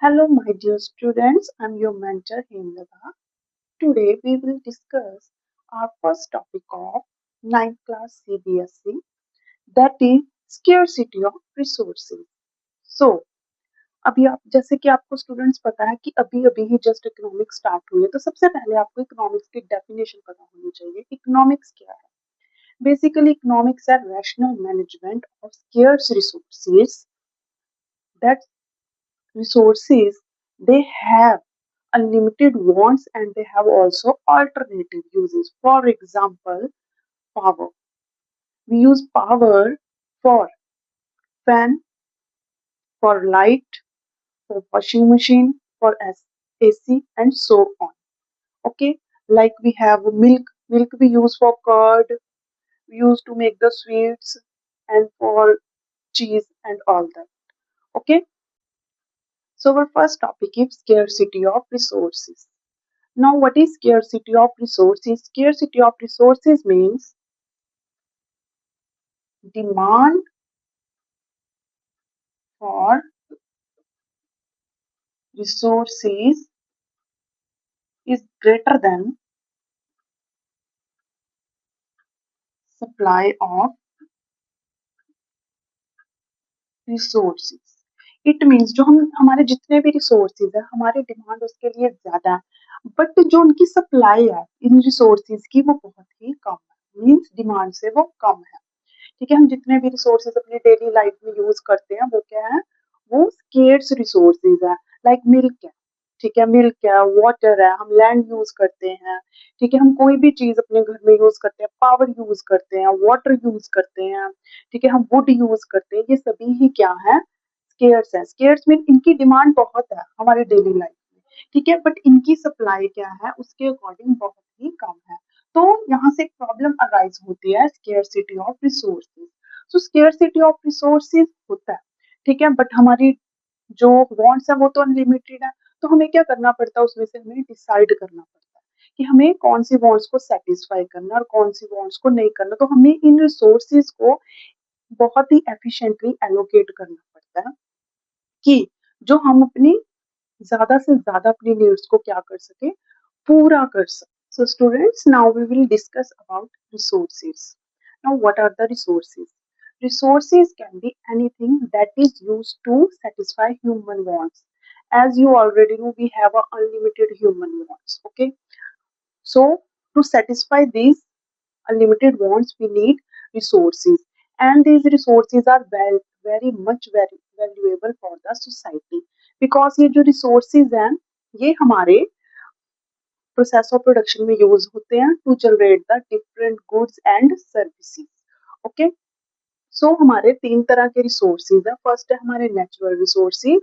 Hello, my dear students. I'm your mentor, Hemlata. Today, we will discuss our first topic of ninth class CBSE, that is scarcity of resources. So, अभी आप जैसे कि आपको students पता है कि अभी अभी ही जस्ट इकोनॉमिक्स स्टार्ट हुई है, तो सबसे पहले आपको इकोनॉमिक्स की डेफिनेशन पता होनी चाहिए। इकोनॉमिक्स क्या है? बेसिकली इकोनॉमिक्स है रैशनल मैनेजमेंट ऑफ स्carce resources, that resources they have unlimited wants and they have also alternative uses. For example, power. We use power for fan, for light, for washing machine, for AC, and so on. Okay, like we have milk. Milk we use for curd. We use to make the sweets and for cheese and all that. Okay, so our first topic is scarcity of resources. Now, what is scarcity of resources? Scarcity of resources means demand for resources is greater than supply of resources. It means जो हम हमारे जितने भी resources है हमारी demand उसके लिए ज्यादा है, बट जो उनकी सप्लाई है इन रिसोर्सेज की वो बहुत ही कम है, मीन्स डिमांड से वो कम है। ठीक है, हम जितने भी रिसोर्सेज अपनी डेली लाइफ में यूज करते हैं वो क्या है, वो स्केर्स रिसोर्सेज है। लाइक मिल्क है, ठीक है, मिल्क है, वाटर है, हम लैंड यूज करते हैं। ठीक है, हम कोई भी चीज अपने घर में यूज करते हैं, पावर यूज करते हैं, वाटर यूज करते हैं। ठीक है, हम वुड यूज करते हैं, ये सभी ही क्या है, स्केर्स है। स्केर्स मीन इनकी डिमांड बहुत है हमारे डेली लाइफ में, ठीक है, बट इनकी सप्लाई क्या है उसके अकॉर्डिंग बहुत ही कम है। तो यहाँ से एक प्रॉब्लम अराइज होती है scarcity of resources. So scarcity of resources होता है, ठीक है, बट हमारी जो वांट्स है वो तो अनलिमिटेड है। तो हमें क्या करना पड़ता है, उसमें से हमें डिसाइड करना पड़ता है कि हमें कौन सी वांट्स को सेटिस्फाई करना और कौन सी वांट्स को नहीं करना। तो हमें इन रिसोर्सेज को बहुत ही एफिशिएंटली एलोकेट करना पड़ता है कि जो हम अपनी ज्यादा से ज्यादा अपनी नीड्स को क्या कर सके, पूरा कर सके। So students, now we will discuss about resources. Now what are the resources? Resources can be anything that is used to satisfy human wants. As you already know, we have a unlimited human wants. Okay, so to satisfy these unlimited wants we need resources, and these resources are very much very valuable for the society, because ये जो resources हैं ये हमारे process of production में use होते हैं to generate the different goods and services. Okay, so हमारे तीन तरह के रिसोर्सेज हैं। फर्स्ट है हमारे natural resources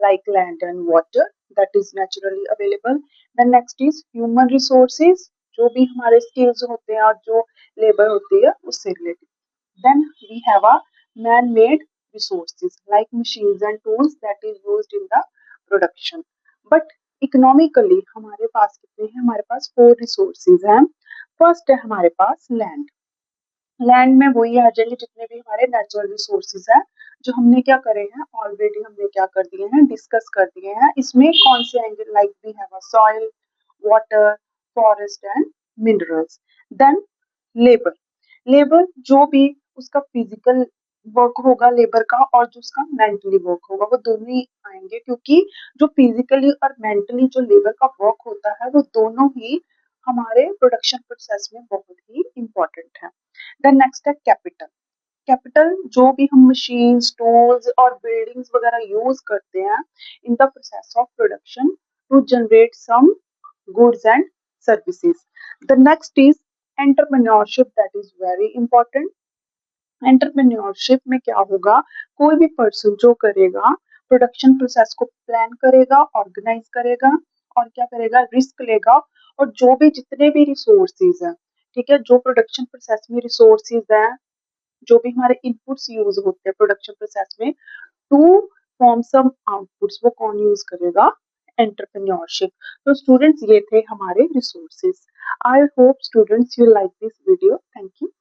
like land and water, that is naturally available. Then next is human resources, जो भी हमारे स्किल्स होते हैं और जो लेबर होती है उससे related. Then we have a man made resources like machines and tools that is used in the production. But economically हमारे पास कितने हैं, हमारे पास फोर रिसोर्सेज हैं। फर्स्ट है हमारे पास लैंड। लैंड में वही आ जाएंगे जितने भी हमारे नेचुरल रिसोर्सेज हैं, जो हमने क्या करे हैं ऑलरेडी, हमने क्या कर दिए हैं, डिस्कस कर दिए हैं। इसमें कौन से आएंगे, like we have a soil, water, forest and minerals. Then labour. Labour जो भी उसका फिजिकल वर्क होगा लेबर का और जो उसका मेंटली वर्क होगा वो दोनों ही आएंगे, क्योंकि जो फिजिकली और मेंटली जो लेबर का वर्क होता है वो दोनों ही हमारे प्रोडक्शन प्रोसेस में बहुत ही इंपॉर्टेंट है। देन नेक्स्ट है कैपिटल। कैपिटल जो भी हम मशीन्स, टूल्स और बिल्डिंग्स वगैरह यूज करते हैं in the process of production to generate some goods and services. The next is entrepreneurship, that is very important. Entrepreneurship में क्या होगा, कोई भी पर्सन जो करेगा प्रोडक्शन प्रोसेस को प्लान करेगा, ऑर्गेनाइज करेगा और क्या करेगा, रिस्क लेगा, और जो भी जितने भी रिसोर्सेज हैं, ठीक है, जो प्रोडक्शन प्रोसेस में रिसोर्सेज हैं, जो भी हमारे इनपुट्स यूज होते हैं प्रोडक्शन प्रोसेस में टू फॉर्म सम आउटपुट्स, वो कौन यूज करेगा, एंटरप्रेन्योरशिप। तो स्टूडेंट्स ये थे हमारे resources. I hope students you like this video. Thank you.